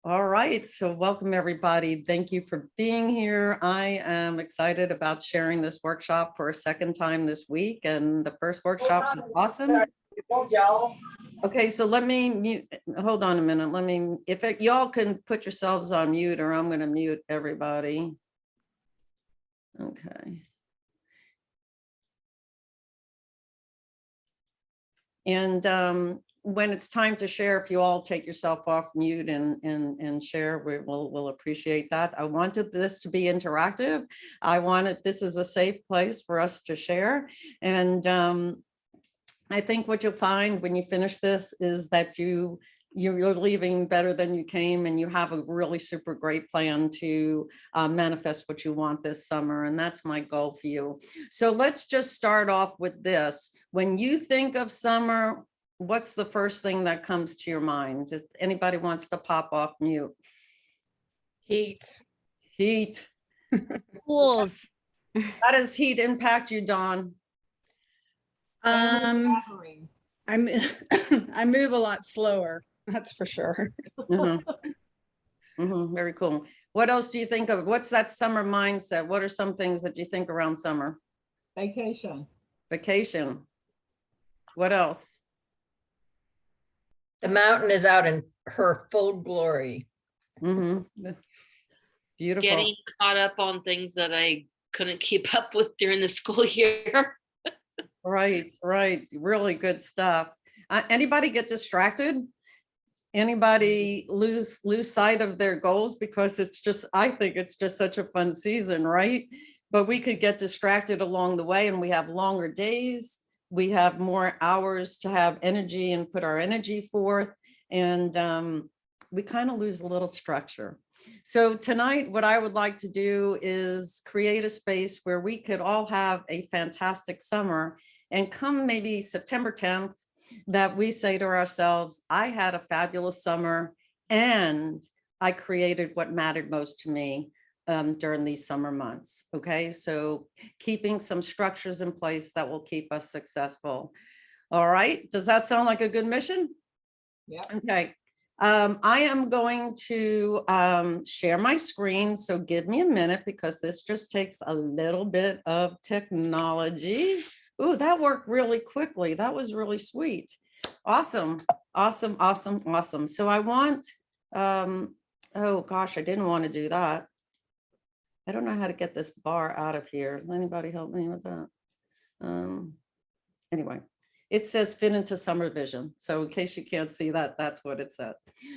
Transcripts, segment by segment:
All right, so welcome everybody. Thank you for being here. I am excited about sharing this workshop for a second time this week, and the first workshop was awesome. Okay, so let me mute, hold on a minute. Let me, if y'all can put yourselves on mute, or I'm going to mute everybody. Okay. And when it's time to share, if you all take yourself off mute and share, we'll appreciate that. I wanted this to be interactive. I wanted, this is a safe place for us to share. And I think what you'll find when you finish this is that you're leaving better than you came, and you have a really super great plan to manifest what you want this summer. And that's my goal for you. So let's just start off with this. When you think of summer, what's the first thing that comes to your mind? If anybody wants to pop off mute. Heat. Heat. Pools. How does heat impact you, Dawn? I move a lot slower, that's for sure. Very cool. What else do you think of? What's that summer mindset? What are some things that you think around summer? Vacation. Vacation. What else? The mountain is out in her full glory. Beautiful. Getting caught up on things that I couldn't keep up with during the school year. Right. Really good stuff. Anybody get distracted? Anybody lose sight of their goals? Because it's just, I think it's just such a fun season, right? But we could get distracted along the way, and we have longer days. We have more hours to have energy and put our energy forth. And we kind of lose a little structure. So tonight, what I would like to do is create a space where we could all have a fantastic summer, and come maybe September 10th, that we say to ourselves, I had a fabulous summer and I created what mattered most to me during these summer months. Okay, so keeping some structures in place that will keep us successful. All right, does that sound like a good mission? Yeah. Okay. I am going to share my screen, so give me a minute, because this just takes a little bit of technology. Ooh, that worked really quickly. That was really sweet. Awesome. So I want, oh gosh, I didn't want to do that. I don't know how to get this bar out of here. Does anybody help me with that? Anyway. It says fit into summer vision. So in case you can't see that, that's what it says.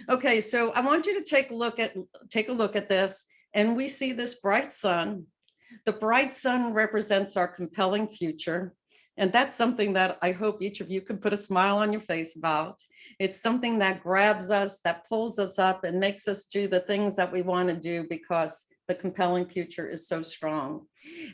Okay, so I want you to take a look at this, and we see this bright sun. The bright sun represents our compelling future. And that's something that I hope each of you can put a smile on your face about. It's something that grabs us, that pulls us up, and makes us do the things that we want to do, because the compelling future is so strong.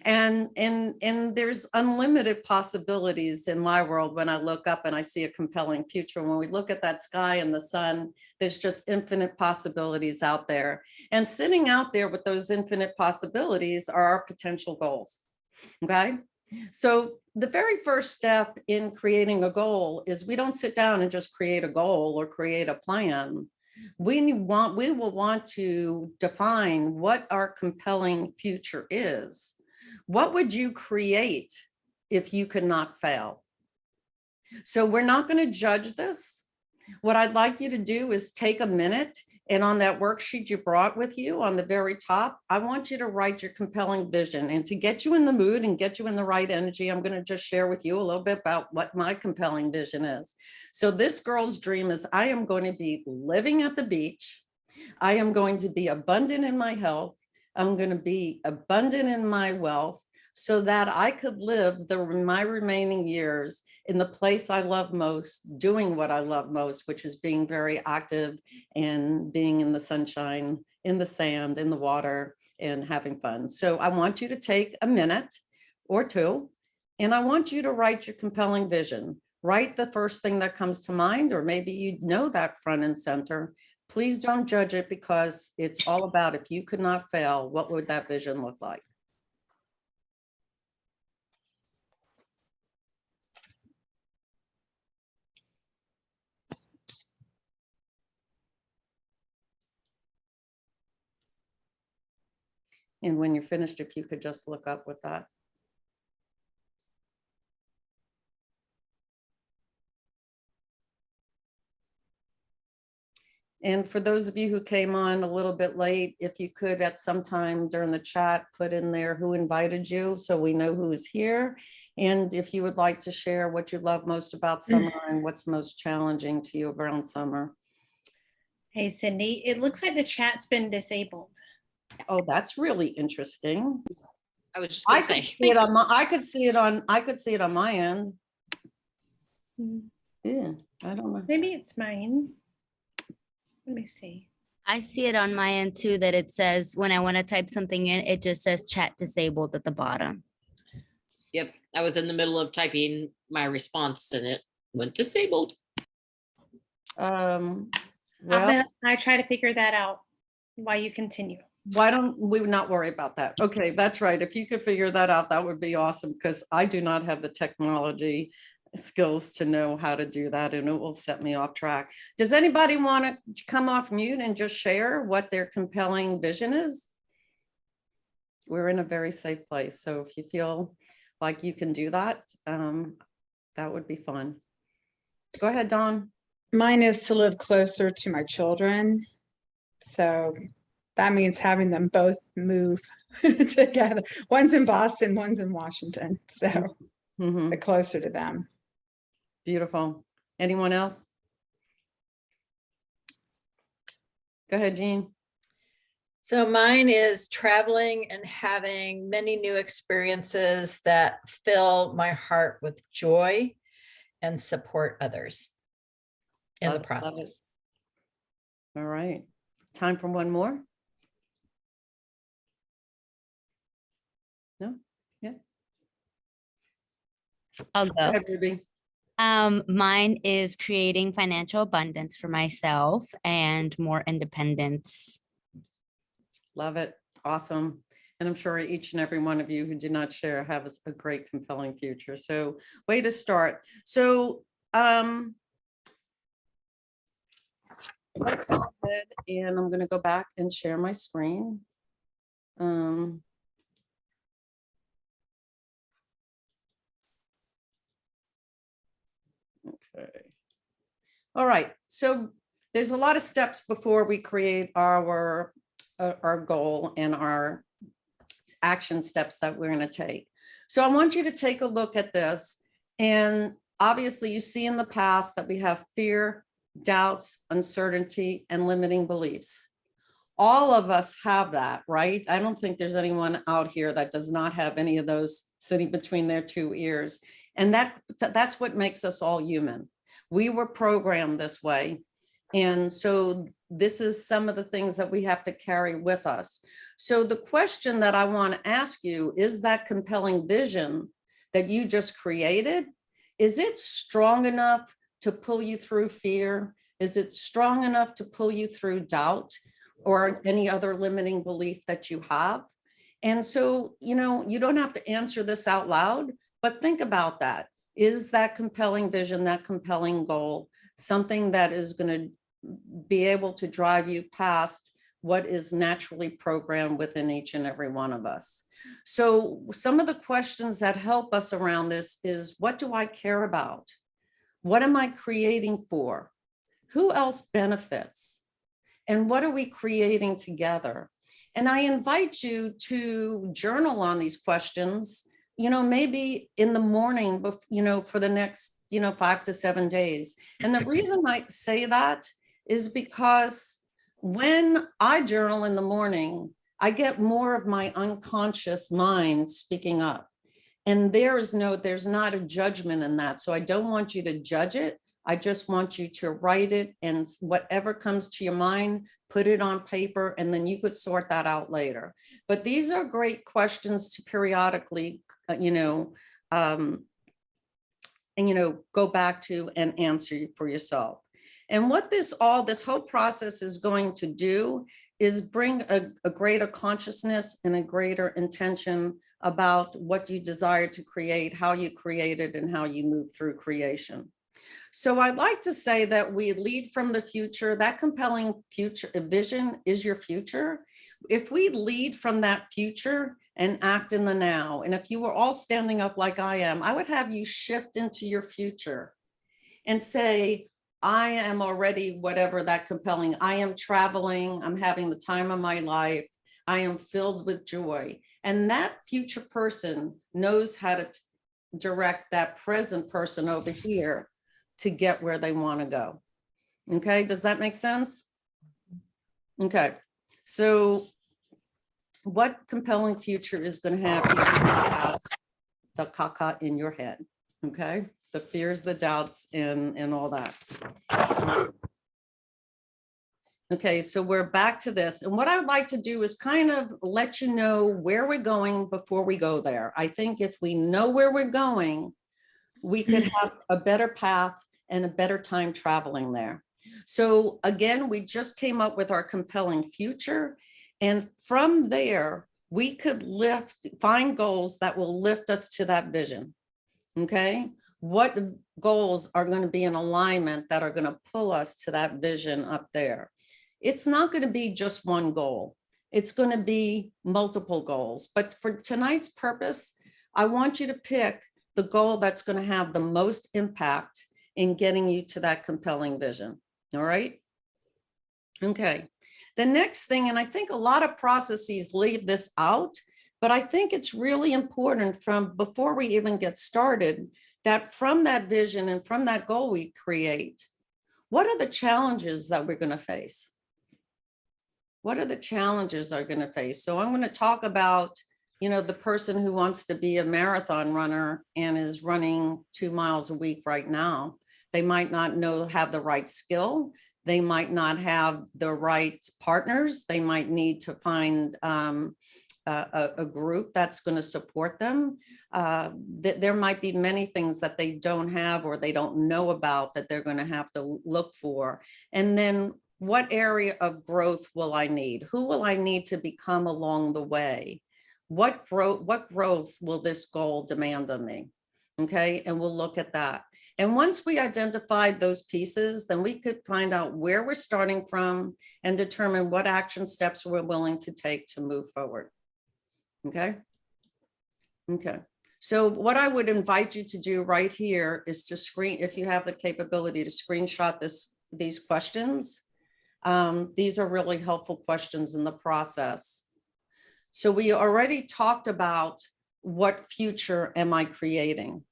And there's unlimited possibilities in my world when I look up and I see a compelling future. When we look at that sky and the sun, there's just infinite possibilities out there. And sitting out there with those infinite possibilities are our potential goals. Okay. So the very first step in creating a goal is we don't sit down and just create a goal or create a plan. We will want to define what our compelling future is. What would you create if you could not fail? So we're not going to judge this. What I'd like you to do is take a minute, and on that worksheet you brought with you on the very top, I want you to write your compelling vision. And to get you in the mood and get you in the right energy, I'm going to just share with you a little bit about what my compelling vision is. So this girl's dream is, I am going to be living at the beach. I am going to be abundant in my health. I'm going to be abundant in my wealth, so that I could live my remaining years in the place I love most, doing what I love most, which is being very active and being in the sunshine, in the sand, in the water, and having fun. So I want you to take a minute or two, and I want you to write your compelling vision. Write the first thing that comes to mind, or maybe you know that front and center. Please don't judge it, because it's all about, if you could not fail, what would that vision look like? And when you're finished, if you could just look up with that. And for those of you who came on a little bit late, if you could at some time during the chat, put in there who invited you so we know who is here. And if you would like to share what you love most about summer and what's most challenging to you around summer. Hey, Cindy, it looks like the chat's been disabled. Oh, that's really interesting. I was just I gonna could say. see it on my, I could see it on my end. Hmm, Yeah, I don't know. Maybe it's mine. Let me see. I see it on my end too, that it says when I want to type something in, it just says chat disabled at the bottom. Yep, I was in the middle of typing my response and it went disabled. Well, I try to figure that out while you continue. why don't we not worry about that? Okay, that's right. If you could figure that out, that would be awesome, because I do not have the technology skills to know how to do that, and it will set me off track. Does anybody want to come off mute and just share what their compelling vision is? We're in a very safe place, so if you feel like you can do that, that would be fun. Go ahead, Dawn. Mine is to live closer to my children. So that means having them both move together. One's in Boston, one's in Washington. So Mhm. the closer to them. Beautiful. Anyone else? Go ahead, Jean. So mine is traveling and having many new experiences that fill my heart with joy and support others in the Love it. process. All right. Time for one more? No? Yeah. I'll Go go. ahead, Ruby. Mine is creating financial abundance for myself and more independence. Love it. Awesome. And I'm sure each and every one of you who did not share have a great, compelling future. So way to start. So let's go ahead and I'm going to go back and share my screen. Okay. All right. So there's a lot of steps before we create our goal and our action steps that we're going to take. So I want you to take a look at this. And obviously you see in the past that we have fear, doubts, uncertainty, and limiting beliefs. All of us have that, right? I don't think there's anyone out here that does not have any of those sitting between their two ears. And that's what makes us all human. We were programmed this way. And so this is some of the things that we have to carry with us. So the question that I want to ask you is that compelling vision that you just created, is it strong enough to pull you through fear? Is it strong enough to pull you through doubt or any other limiting belief that you have? And so, you know, you don't have to answer this out loud, but think about that. Is that compelling vision, that compelling goal, something that is going to be able to drive you past what is naturally programmed within each and every one of us? So some of the questions that help us around this is, what do I care about? What am I creating for? Who else benefits? And what are we creating together? And I invite you to journal on these questions, you know, maybe in the morning, you know, for the next, 5 to 7 days. And the reason I say that is because when I journal in the morning, I get more of my unconscious mind speaking up. And there's not a judgment in that. So I don't want you to judge it. I just want you to write it, and whatever comes to your mind, put it on paper, and then you could sort that out later. But these are great questions to periodically, go back to and answer for yourself. And what this whole process is going to do is bring a greater consciousness and a greater intention about what you desire to create, how you create it, and how you move through creation. So I'd like to say that we lead from the future. That compelling future vision is your future. If we lead from that future and act in the now, and if you were all standing up like I am, I would have you shift into your future and say, I am already whatever that compelling, I am traveling, I'm having the time of my life, I am filled with joy. And that future person knows how to direct that present person over here to get where they want to go. Okay, does that make sense? Okay, so what compelling future is going to have you past the caca in your head? Okay, the fears, the doubts, and all that. Okay, so we're back to this. And what I would like to do is kind of let you know where we're going before we go there. I think if we know where we're going, we could have a better path and a better time traveling there. So again, we just came up with our compelling future. And from there, we could find goals that will lift us to that vision. Okay, what goals are going to be in alignment that are going to pull us to that vision up there? It's not going to be just one goal. It's going to be multiple goals. But for tonight's purpose, I want you to pick the goal that's going to have the most impact in getting you to that compelling vision. All right. Okay. The next thing, and I think a lot of processes leave this out, but I think it's really important from before we even get started, that from that vision and from that goal we create, what are the challenges that we're going to face? What are the challenges are going to face? So I'm going to talk about, the person who wants to be a marathon runner and is running 2 miles a week right now. They might not have the right skill. They might not have the right partners. They might need to find a group that's going to support them. There might be many things that they don't have or they don't know about that they're going to have to look for. And then what area of growth will I need? Who will I need to become along the way? What growth will this goal demand of me? Okay, and we'll look at that. And once we identified those pieces, then we could find out where we're starting from and determine what action steps we're willing to take to move forward. Okay. Okay. So what I would invite you to do right here is to if you have the capability to screenshot these questions. These are really helpful questions in the process. So we already talked about what future am I creating?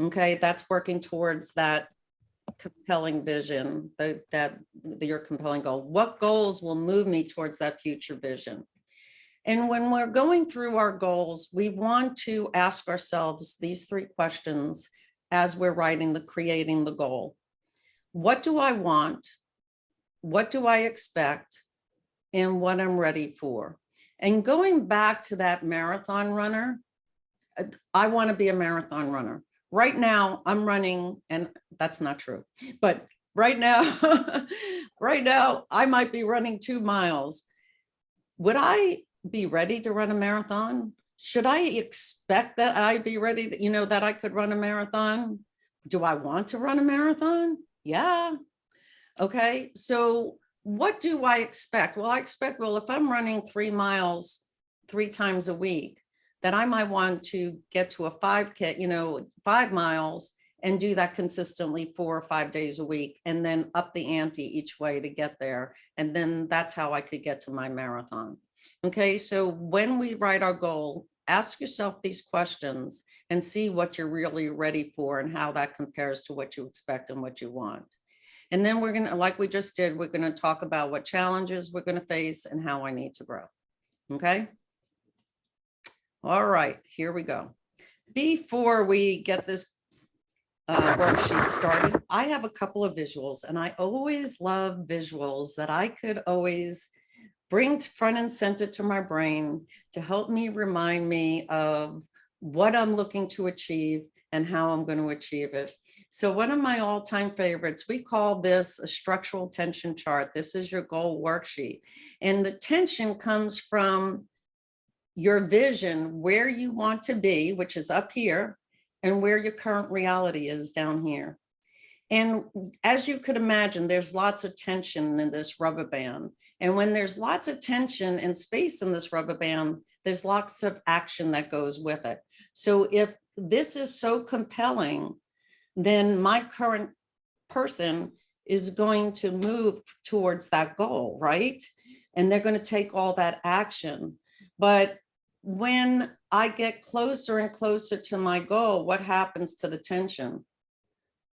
Okay, that's working towards that compelling vision, your compelling goal. What goals will move me towards that future vision? And when we're going through our goals, we want to ask ourselves these 3 questions as we're creating the goal. What do I want? What do I expect? And what I'm ready for? And going back to that marathon runner, I want to be a marathon runner. Right now I'm running, and that's not true, but right now, I might be running 2 miles. Would I be ready to run a marathon? Should I expect that I'd be ready to, that I could run a marathon? Do I want to run a marathon? Yeah. Okay. So what do I expect? Well, I expect, if I'm running 3 miles 3 times a week, that I might want to get to a 5K, 5 miles and do that consistently 4 or 5 days a week, and then up the ante each way to get there. And then that's how I could get to my marathon. Okay. So when we write our goal, ask yourself these questions and see what you're really ready for and how that compares to what you expect and what you want. And then we're going to, like we just did, we're going to talk about what challenges we're going to face and how I need to grow. Okay. All right, here we go. Before we get this worksheet started, I have a couple of visuals, and I always love visuals that I could always bring front and center to my brain to help me remind me of what I'm looking to achieve and how I'm going to achieve it. So one of my all-time favorites, we call this a structural tension chart. This is your goal worksheet. And the tension comes from your vision, where you want to be, which is up here, and where your current reality is down here. And as you could imagine, there's lots of tension in this rubber band. And when there's lots of tension and space in this rubber band, there's lots of action that goes with it. So if this is so compelling, then my current person is going to move towards that goal, right? And they're going to take all that action. But when I get closer and closer to my goal, what happens to the tension?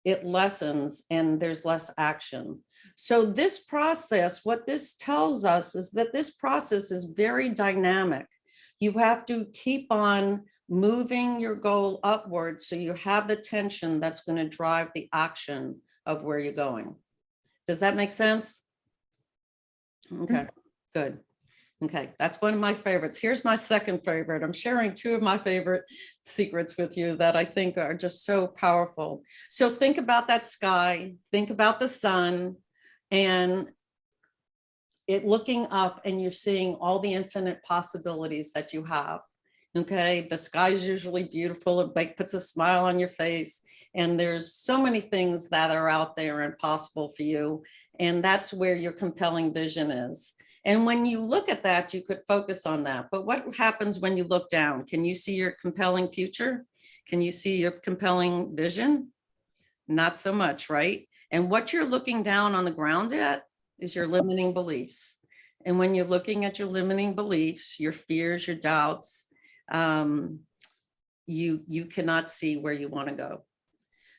It lessens and there's less action. So this process, what this tells us is that this process is very dynamic. You have to keep on moving your goal upward so you have the tension that's going to drive the action of where you're going. Does that make sense? Okay, good. Okay, that's one of my favorites. Here's my second favorite. I'm sharing two of my favorite secrets with you that I think are just so powerful. So think about that sky, think about the sun, and it looking up, and you're seeing all the infinite possibilities that you have. Okay, the sky is usually beautiful. It puts a smile on your face, and there's so many things that are out there and possible for you. And that's where your compelling vision is. And when you look at that, you could focus on that. But what happens when you look down? Can you see your compelling future? Can you see your compelling vision? Not so much, right? And what you're looking down on the ground at is your limiting beliefs. And when you're looking at your limiting beliefs, your fears, your doubts, you cannot see where you want to go.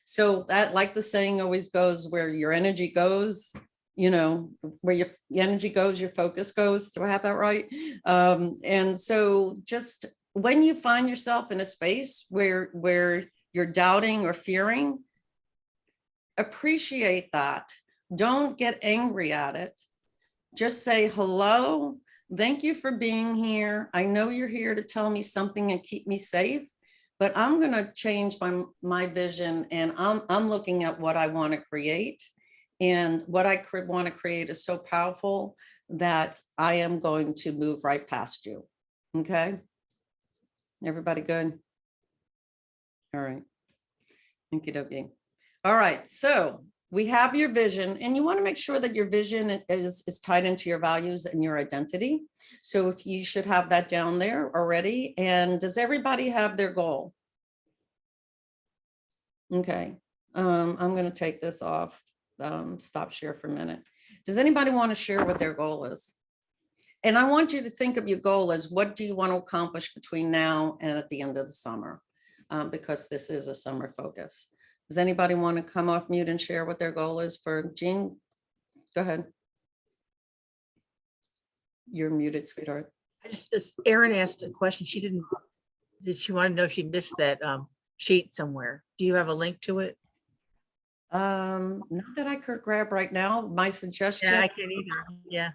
So that, like the saying always goes, where your energy goes, you know, where your energy goes, your focus goes. Do I have that right? And so just when you find yourself in a space where you're doubting or fearing, appreciate that. Don't get angry at it. Just say, hello, thank you for being here. I know you're here to tell me something and keep me safe, but I'm going to change my vision, and I'm looking at what I want to create. And what I want to create is so powerful that I am going to move right past you. Okay. Everybody good? All right. Okie dokie. All right. So we have your vision, and you want to make sure that your vision is tied into your values and your identity. So if you should have that down there already. And does everybody have their goal? Okay. I'm going to take this off. Stop share for a minute. Does anybody want to share what their goal is? And I want you to think of your goal as, what do you want to accomplish between now and at the end of the summer? Because this is a summer focus. Does anybody want to come off mute and share what their goal is for Jean? Go ahead. You're muted, sweetheart. Erin asked a question. Did she want to know if she missed that sheet somewhere? Do you have a link to it? Not that I could grab right now. My suggestion. Yeah, I can't either. Yeah.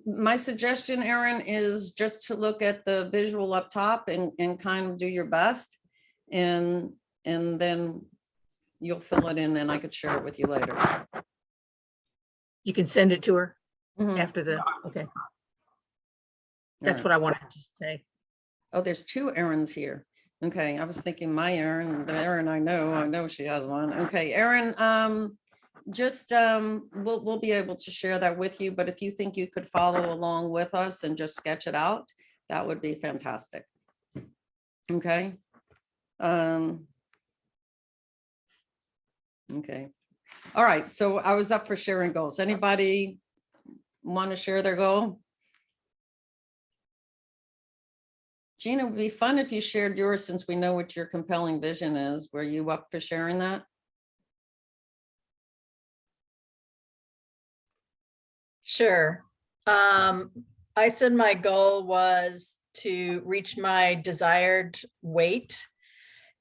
My suggestion, Erin, is just to look at the visual up top and kind of do your best. And then you'll fill it in, and I could share it with you later. You can send it to her Mhm. after the, okay. All That's right. what I wanted to say. Oh, there's two Erins here. Okay, I was thinking my Erin, the Erin I know she has one. Okay, Erin, just we'll be able to share that with you, but if you think you could follow along with us and just sketch it out, that would be fantastic. Okay. Okay. All right, so I was up for sharing goals. Anybody want to share their goal? Gina, it would be fun if you shared yours, since we know what your compelling vision is. Were you up for sharing that? Sure. I said my goal was to reach my desired weight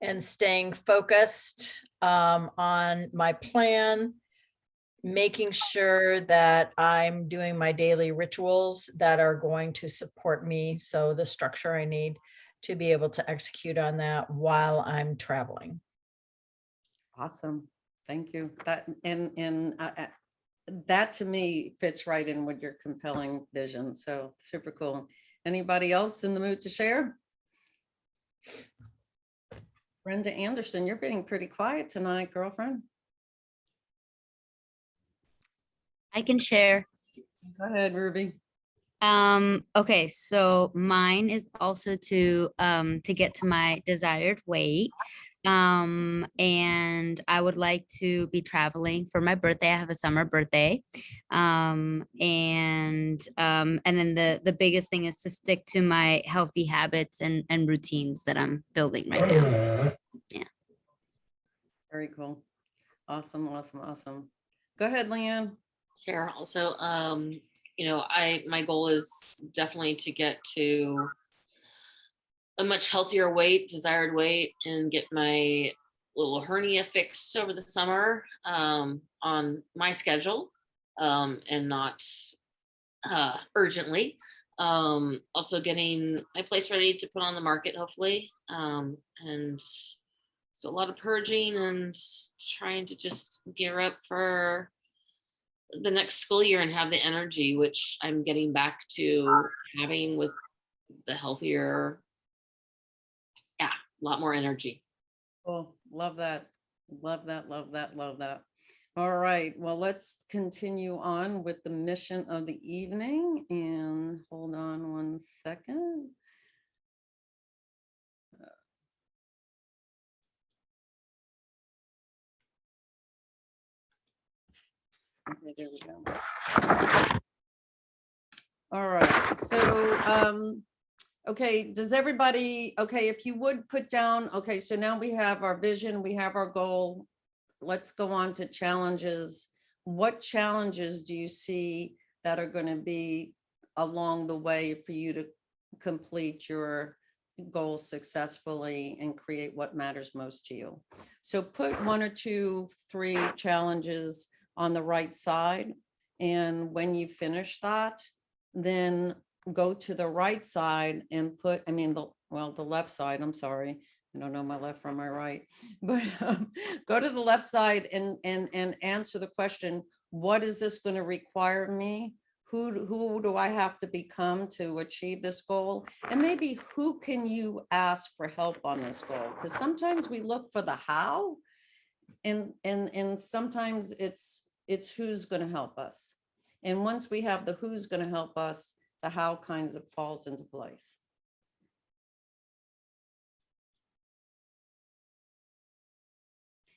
and staying focused on my plan, making sure that I'm doing my daily rituals that are going to support me. So the structure I need to be able to execute on that while I'm traveling. Awesome. Thank you. That that to me fits right in with your compelling vision. So super cool. Anybody else in the mood to share? Brenda Anderson, you're being pretty quiet tonight, girlfriend. I can share. Go ahead, Ruby. Okay, so mine is also to get to my desired weight. And I would like to be traveling for my birthday. I have a summer birthday. And then the biggest thing is to stick to my healthy habits and routines that I'm building right now. Very cool. Awesome, awesome, awesome. Go ahead, Leanne. Sure. Also, my goal is definitely to get to a much healthier weight, desired weight, and get my little hernia fixed over the summer on my schedule and not urgently. Also getting my place ready to put on the market, hopefully. And so a lot of purging and trying to just gear up for the next school year and have the energy, which I'm getting back to having with the healthier, a lot more energy. Cool. Love that. Love that. Love that. Love that. All right. Well, let's continue on with the mission of the evening. And hold on one second. Okay, there we go. All right. So, okay, does everybody, okay, if you would put down, okay, so now we have our vision, we have our goal. Let's go on to challenges. What challenges do you see that are going to be along the way for you to complete your goals successfully and create what matters most to you? So put 1 or 2, 3 challenges on the right side. And when you finish that, then go to the right side and put, the left side, I'm sorry. I don't know my left from my right, but go to the left side and answer the question, what is this going to require me? Who do I have to become to achieve this goal? And maybe who can you ask for help on this goal? Because sometimes we look for the how, and sometimes it's who's going to help us. And once we have the who's going to help us, the how kinds of falls into place.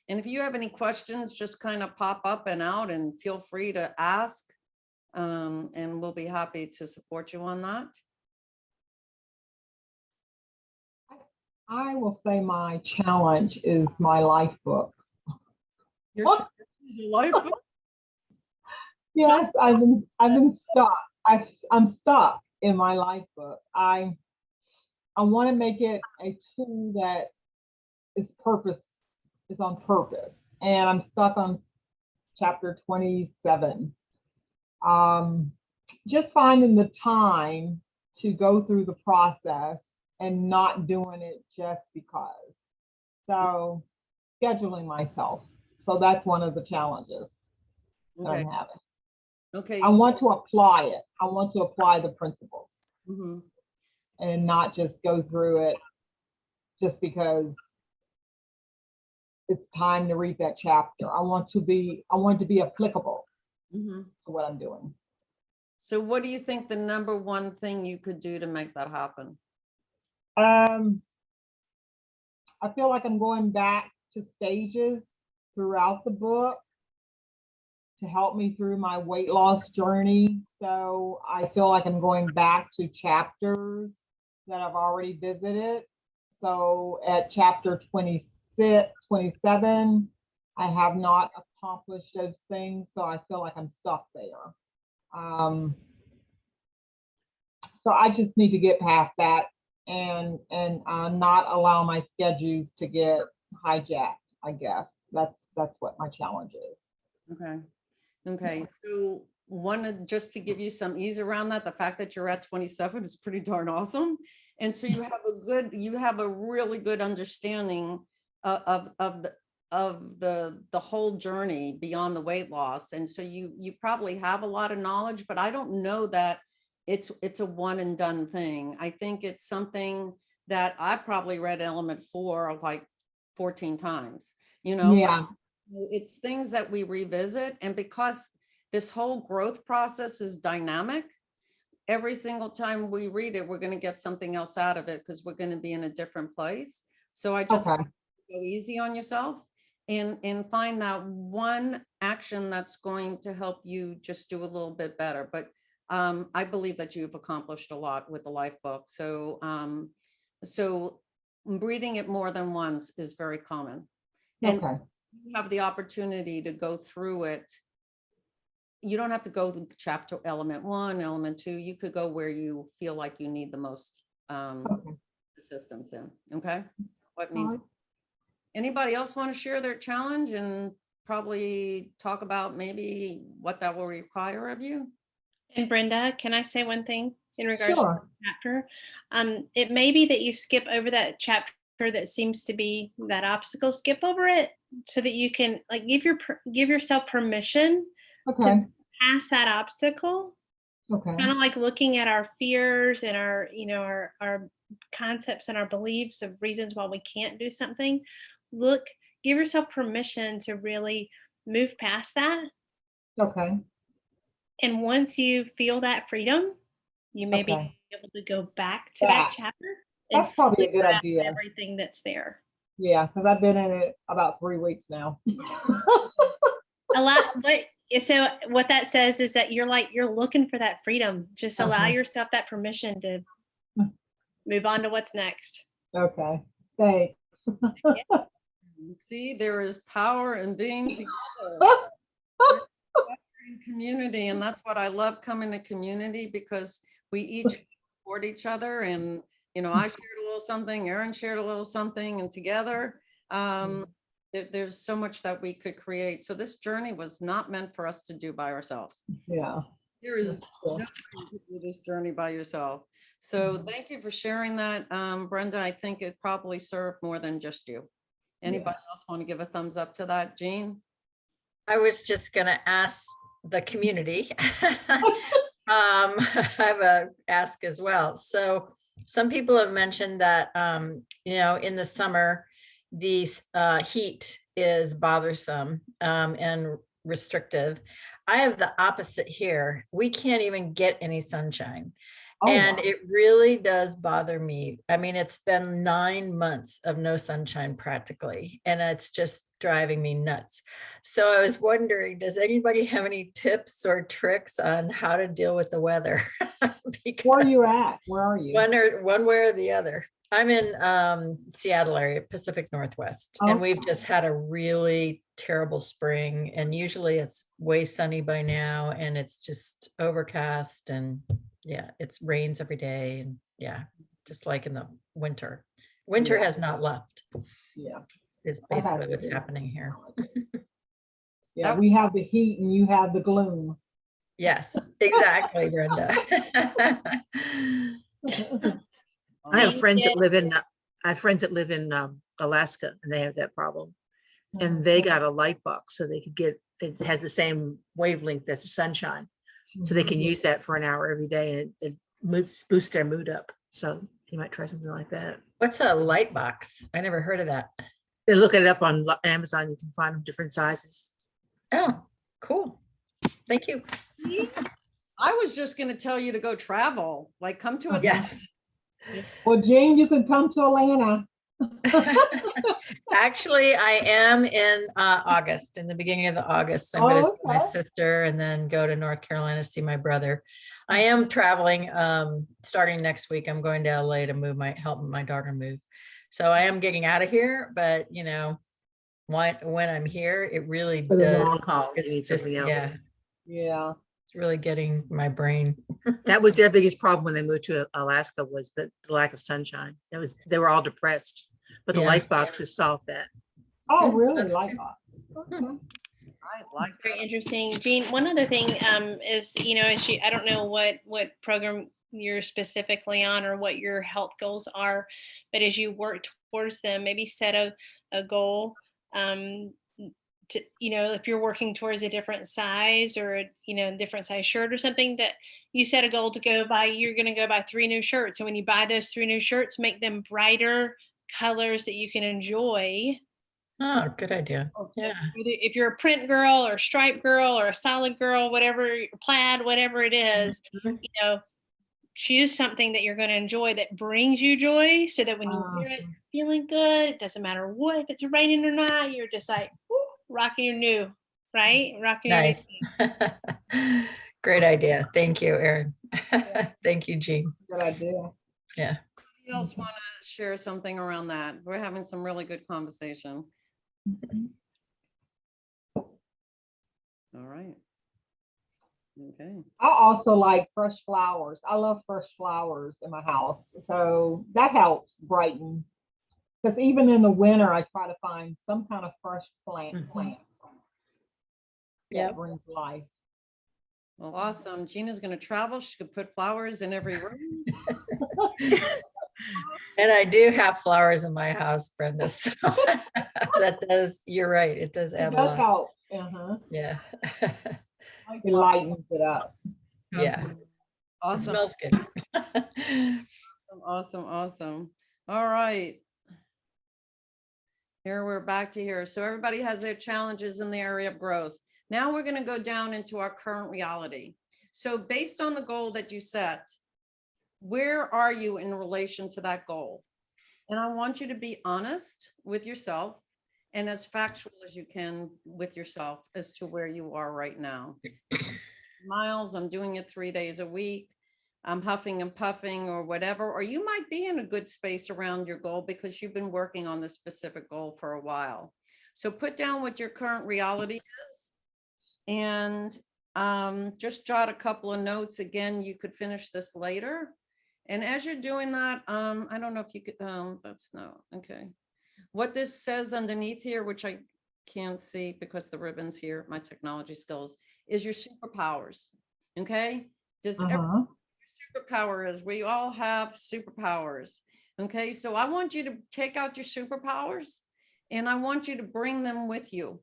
And if you have any questions, just kind of pop up and out and feel free to ask. And we'll be happy to support you on that. I will say my challenge is my life book. Your life. Yes, I've been stuck. I'm stuck in my life book. I want to make it a tool that is on purpose. And I'm stuck on chapter 27. Just finding the time to go through the process and not doing it just because. So scheduling myself. So that's one of the challenges that Okay. I'm having. Okay. I want to apply it. I want to apply the principles Mhm. and not just go through it just because it's time to read that chapter. I want it to be applicable Mhm. to what I'm doing. So what do you think the number one thing you could do to make that happen? I feel like I'm going back to stages throughout the book to help me through my weight loss journey. So I feel like I'm going back to chapters that I've already visited. So at chapter 26, 27, I have not accomplished those things. So I feel like I'm stuck there. So I just need to get past that and not allow my schedules to get hijacked. I guess that's what my challenge is. Okay. Okay. So just to give you some ease around that, the fact that you're at 27 is pretty darn awesome. And so you have a really good understanding of the whole journey beyond the weight loss. And so you probably have a lot of knowledge, but I don't know that it's a one and done thing. I think it's something that I probably read element 4 like 14 times, Yeah. it's things that we revisit. And because this whole growth process is dynamic. Every single time we read it, we're going to get something else out of it because we're going to be in a different place. So I just Okay. go easy on yourself and find that one action that's going to help you just do a little bit better. But I believe that you've accomplished a lot with the life book. So so reading it more than once is very common. And Okay. you have the opportunity to go through it. You don't have to go to chapter element 1, element 2. You could go where you feel like you need the most Okay. assistance in. Okay. What All means right. anybody else want to share their challenge and probably talk about maybe what that will require of you? And Brenda, can I say one thing in regards to Sure. the chapter? It may be that you skip over that chapter that seems to be that obstacle, skip over it so that you can like give yourself permission Okay. pass that obstacle. Okay. Kind of like looking at our fears and our, our concepts and our beliefs of reasons why we can't do something. Give yourself permission to really move past that. Okay. And once you feel that freedom, you may be Okay. able to go back to that Back. chapter and That's probably a fully good grasp idea. everything that's there. Yeah, because I've been in it about 3 weeks now. A lot, but so what that says is that you're looking for that freedom. Just allow Okay. yourself that permission to move on to what's next. Okay. Thanks. See, there is power in being together in community, and that's what I love coming to community because we each support each other. And I shared a little something, Erin shared a little something, and together there's so much that we could create. So this journey was not meant for us to do by ourselves. Yeah. There is That's cool. no way you could do this journey by yourself. So thank you for sharing that, Brenda. I think it probably served more than just you. Anybody else want to give a thumbs up to that? Jean? I was just gonna ask the community. I have a ask as well. So some people have mentioned that, in the summer, the heat is bothersome and restrictive. I have the opposite here. We can't even get any sunshine. Oh, And wow. it really does bother me. I mean, it's been 9 months of no sunshine practically, and it's just driving me nuts. So I was wondering, does anybody have any tips or tricks on how to deal with the weather? Where are you Because at? Where are you? one way or the other. I'm in Seattle area, Pacific Northwest, and we've Okay. just had a really terrible spring. And usually it's way sunny by now, and it's just overcast, and yeah, it's rains every day, and yeah, just like in the winter. Winter Yeah. has not left. Yeah. Is That has basically to what's be- happening here. Yeah, That- we have the heat and you have the gloom. Yes, exactly, Brenda. I have Thank friends that you. live in, Alaska, and they have that problem. And they got a light box so they could get, it has the same wavelength as the sunshine. So they can use that for an hour every day, and it boosts their mood up. So you might try something like that. What's a light box? I never heard of that. They look it up on Amazon. You can find them different sizes. Oh, cool. Thank you. I was just going to tell you to go travel, like come to a Yes. Well, Jane, you can come to Atlanta. Actually, I am in August, in the beginning of August. I'm going to Oh, see my okay. sister and then go to North Carolina to see my brother. I am traveling starting next week. I'm going to LA to help my daughter move. So I am getting out of here, but when I'm here, it really For the does. long haul, you It's need something just, else. yeah, Yeah. it's really getting my brain. That was their biggest problem when they moved to Alaska, was the lack of sunshine. They were all depressed, but the Yeah. light boxes solved that. Oh, really? That's Light good. box. Okay. I like Very that. interesting. Jean, one other thing is, I don't know what program you're specifically on or what your health goals are, but as you work towards them, maybe set a goal to, if you're working towards a different size or, a different size shirt or something, that you set a goal to go buy, you're going to go buy 3 new shirts. And when you buy those 3 new shirts, make them brighter colors that you can enjoy. Oh, good idea. Okay. Yeah. If you're a print girl or stripe girl or a solid girl, whatever, plaid, whatever it is, Mhm. you know, choose something that you're going to enjoy that brings you joy so that when you wear it, you're feeling good. It doesn't matter what, if it's raining or not, you're just like, woo, rocking your new, right? Rocking your Nice. Great idea. Thank you, Erin. Thank you, Jean. Good idea. Yeah. Anybody else want to share something around that? We're having some really good conversation. All right. Okay. I also like fresh flowers. I love fresh flowers in my house. So that helps brighten. Because even in the winter, I try to find some kind of fresh plant Mhm. that Yep. brings life. Well, awesome. Gina's going to travel. She could put flowers in every room. And I do have flowers in my house, Brenda. So that does, you're right. It does It add a does lot. help. Yeah. It lightens it up. Yeah. It Awesome. smells good. Awesome. Awesome. All right. Here we're back to here. So everybody has their challenges in the area of growth. Now we're going to go down into our current reality. So based on the goal that you set, where are you in relation to that goal? And I want you to be honest with yourself and as factual as you can with yourself as to where you are right now. Miles, I'm doing it 3 days a week. I'm huffing and puffing or whatever, or you might be in a good space around your goal because you've been working on this specific goal for a while. So put down what your current reality is and just jot a couple of notes. Again, you could finish this later. And as you're doing that, I don't know if you could, that's no, okay. What this says underneath here, which I can't see because the ribbon's here, my technology skills, is your superpowers, okay? Does Uh-huh. superpower is we all have superpowers, okay? So I want you to take out your superpowers and I want you to bring them with you,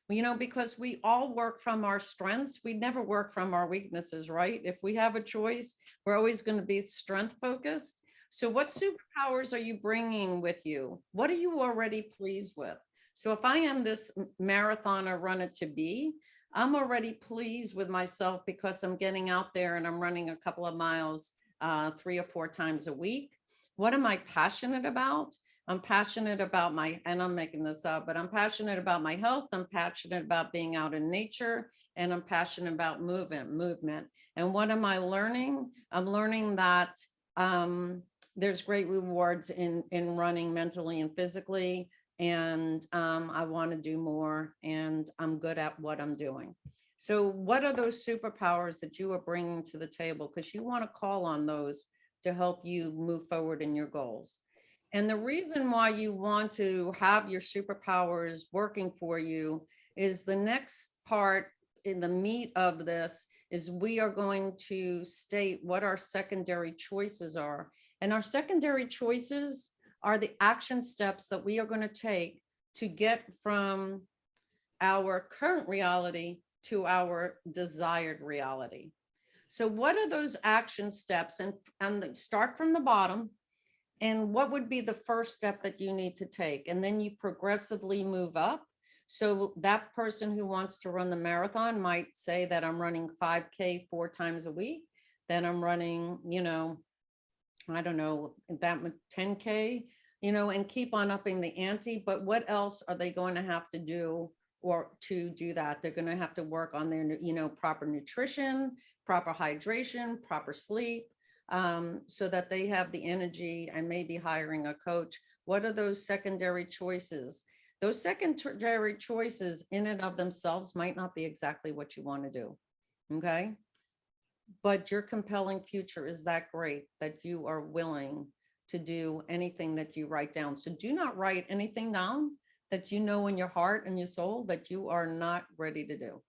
you know, because we all work from our strengths. We never work from our weaknesses, right? If we have a choice, we're always going to be strength focused. So what superpowers are you bringing with you? What are you already pleased with? So if I am this marathoner runner to be, I'm already pleased with myself because I'm getting out there and I'm running a couple of miles 3 or 4 times a week. What am I passionate about? I'm passionate about my, and I'm making this up, but I'm passionate about my health. I'm passionate about being out in nature, and I'm passionate about movement. And what am I learning? I'm learning that there's great rewards in running mentally and physically. And I want to do more, and I'm good at what I'm doing. So what are those superpowers that you are bringing to the table? Because you want to call on those to help you move forward in your goals. And the reason why you want to have your superpowers working for you is the next part in the meat of this is we are going to state what our secondary choices are. And our secondary choices are the action steps that we are going to take to get from our current reality to our desired reality. So what are those action steps? And start from the bottom. And what would be the first step that you need to take? And then you progressively move up. So that person who wants to run the marathon might say that I'm running 5K 4 times a week. Then I'm running, you know, I don't know, that 10K, you know, and keep on upping the ante. But what else are they going to have to do or to do that? They're going to have to work on their, you know, proper nutrition, proper hydration, proper sleep, so that they have the energy, and maybe hiring a coach. What are those secondary choices? Those secondary choices in and of themselves might not be exactly what you want to do. Okay. But your compelling future is that great that you are willing to do anything that you write down. So do not write anything down that you know in your heart and your soul that you are not ready to do.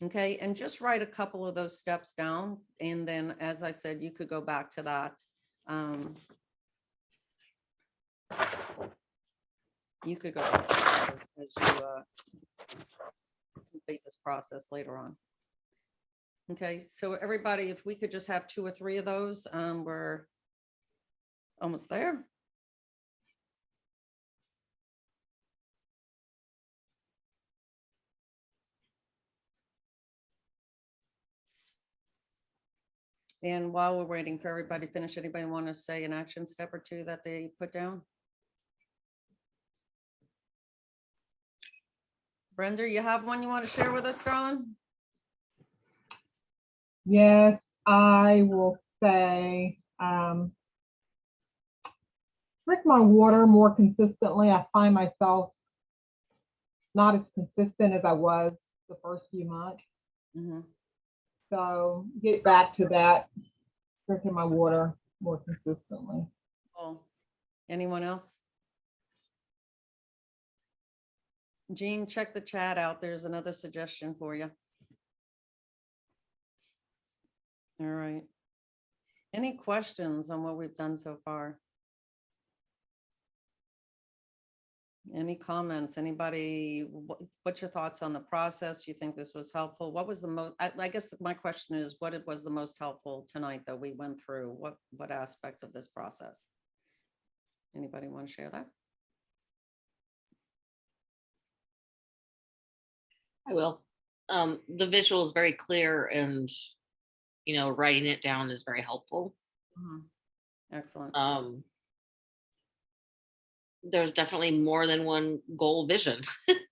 Okay, and just write a couple of those steps down. And then, as I said, you could go back to that. You could go back to those as you complete this process later on. Okay, so everybody, if we could just have 2 or 3 of those, we're almost there. And while we're waiting for everybody to finish, anybody want to say an action step or two that they put down? Brenda, you have one you want to share with us, darling? Yes, I will say, drink my water more consistently. I find myself not as consistent as I was the first few months. Mhm. So get back to that, drinking my water more consistently. Cool. Anyone else? Jean, check the chat out. There's another suggestion for you. All right. Any questions on what we've done so far? Any comments? Anybody, what's your thoughts on the process? You think this was helpful? What was the most, I guess my question is, what was the most helpful tonight that we went through? What aspect of this process? Anybody want to share that? I will. The visual is very clear and, you know, writing it down is very helpful. Excellent. There's definitely more than one goal vision.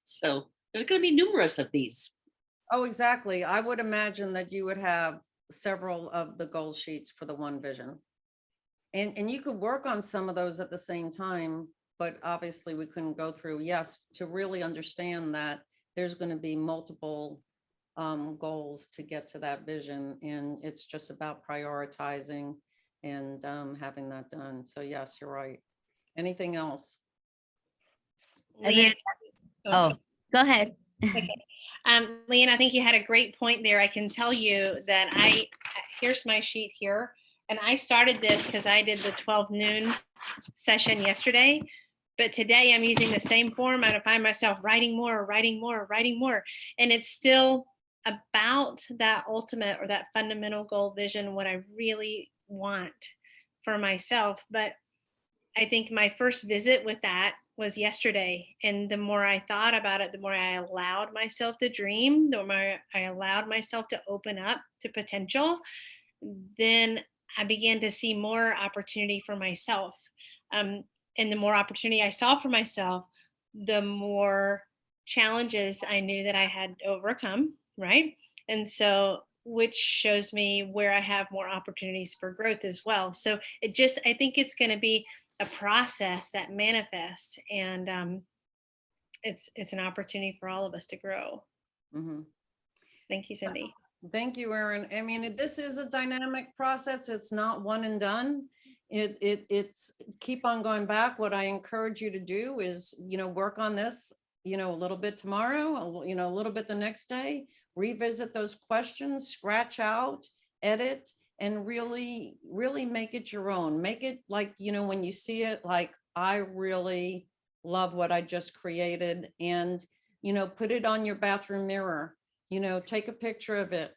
So there's going to be numerous of these. Oh, exactly. I would imagine that you would have several of the goal sheets for the one vision. And you could work on some of those at the same time, but obviously we couldn't go through, yes, to really understand that there's going to be multiple goals to get to that vision. And it's just about prioritizing and having that done. So yes, you're right. Anything else? I Leanne, Oh, go ahead. okay. Leanne, I think you had a great point there. I can tell you that here's my sheet here. And I started this because I did the 12 noon session yesterday. But today I'm using the same form and I find myself writing more. And it's still about that ultimate or that fundamental goal vision, what I really want for myself. But I think my first visit with that was yesterday. And the more I thought about it, the more I allowed myself to dream, the more I allowed myself to open up to potential, then I began to see more opportunity for myself. And the more opportunity I saw for myself, the more challenges I knew that I had to overcome, right? And so, which shows me where I have more opportunities for growth as well. So I think it's going to be a process that manifests, and it's an opportunity for all of us to grow. Mm-hmm. Thank you, Cindy. Thank you, Erin. I mean, this is a dynamic process. It's not one and done. It's keep on going back. What I encourage you to do is, work on this, a little bit tomorrow, a little bit the next day, revisit those questions, scratch out, edit, and really, really make it your own. Make it like, when you see it, like, I really love what I just created, and, put it on your bathroom mirror. Take a picture of it,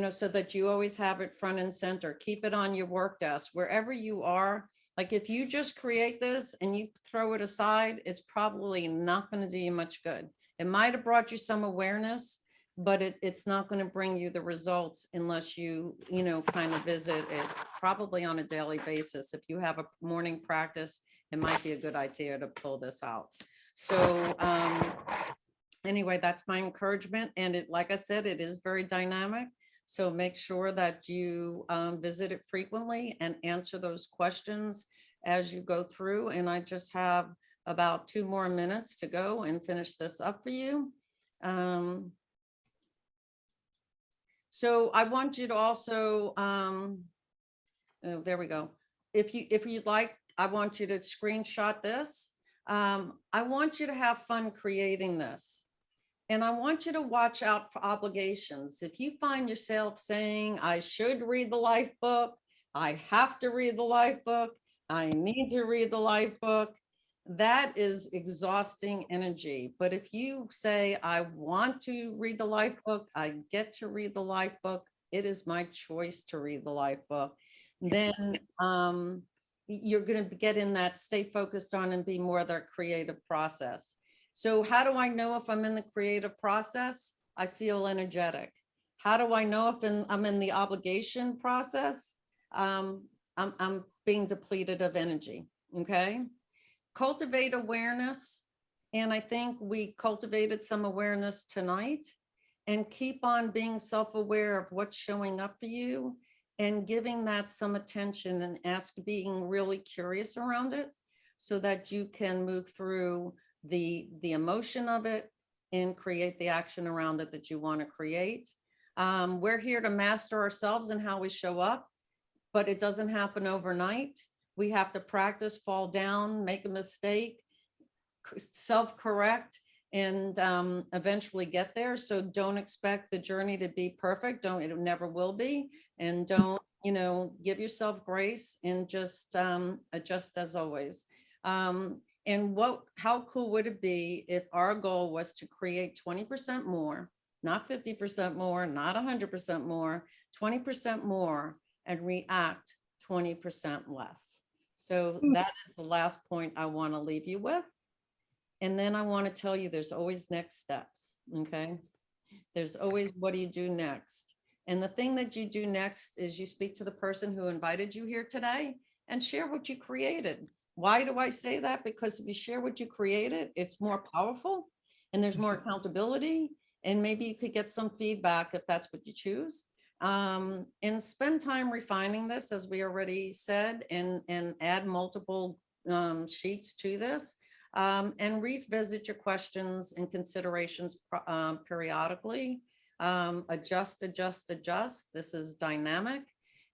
so that you always have it front and center. Keep it on your work desk, wherever you are. Like, if you just create this and you throw it aside, it's probably not going to do you much good. It might have brought you some awareness, but it's not going to bring you the results unless you, kind of visit it probably on a daily basis. If you have a morning practice, it might be a good idea to pull this out. So, anyway, that's my encouragement. And like I said, it is very dynamic. So make sure that you visit it frequently and answer those questions as you go through. And I just have about 2 more minutes to go and finish this up for you. So I want you to also, there we go. If you'd like, I want you to screenshot this. I want you to have fun creating this. And I want you to watch out for obligations. If you find yourself saying, I should read the life book, I have to read the life book, I need to read the life book, that is exhausting energy. But if you say, I want to read the life book, I get to read the life book, it is my choice to read the life book, then you're going to get in that, stay focused on and be more of their creative process. So how do I know if I'm in the creative process? I feel energetic. How do I know if I'm in the obligation process? I'm being depleted of energy, okay? Cultivate awareness. And I think we cultivated some awareness tonight, and keep on being self-aware of what's showing up for you and giving that some attention, and being really curious around it so that you can move through the emotion of it and create the action around it that you want to create. We're here to master ourselves and how we show up, but it doesn't happen overnight. We have to practice, fall down, make a mistake, self-correct, and eventually get there. So don't expect the journey to be perfect. It never will be. And don't, give yourself grace and just adjust as always. And how cool would it be if our goal was to create 20% more, not 50% more, not 100% more, 20% more, and react 20% less. So that is the last point I want to leave you with. And then I want to tell you, there's always next steps, okay? There's always, what do you do next? And the thing that you do next is you speak to the person who invited you here today and share what you created. Why do I say that? Because if you share what you created, it's more powerful and there's more accountability, and maybe you could get some feedback if that's what you choose. And spend time refining this, as we already said, and add multiple sheets to this. And revisit your questions and considerations periodically. Adjust. This is dynamic.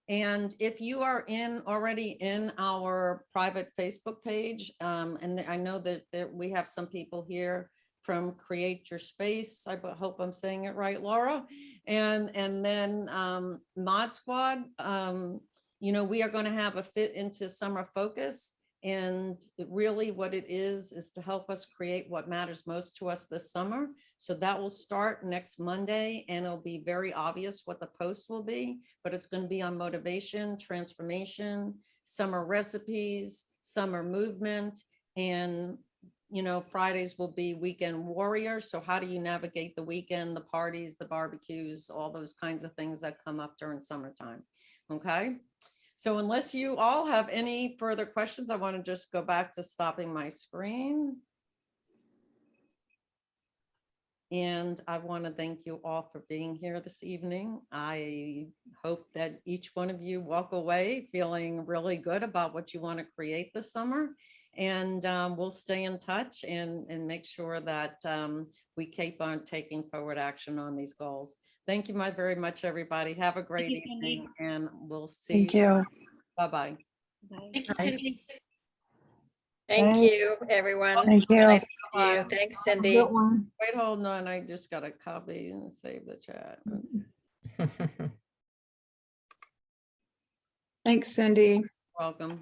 And if you are already in our private Facebook page, and I know that we have some people here from Create Your Space. I hope I'm saying it right, Laura. And then Mod Squad, we are going to have a fit into summer focus. And really what it is to help us create what matters most to us this summer. So that will start next Monday, and it'll be very obvious what the post will be, but it's going to be on motivation, transformation, summer recipes, summer movement, and Fridays will be weekend warrior. So how do you navigate the weekend, the parties, the barbecues, all those kinds of things that come up during summertime. Okay. So unless you all have any further questions, I want to just go back to stopping my screen. And I want to thank you all for being here this evening. I hope that each one of you walk away feeling really good about what you want to create this summer. And we'll stay in touch and make sure that we keep on taking forward action on these goals. Thank you very much, everybody. Have a great evening, and we'll see you. Bye-bye. Thank you, Cindy. Thank you, everyone. Thank you. Nice to see you. Thanks, Cindy. Good one. Wait, hold on. I just got to copy and save the chat. Thanks, Cindy. Welcome.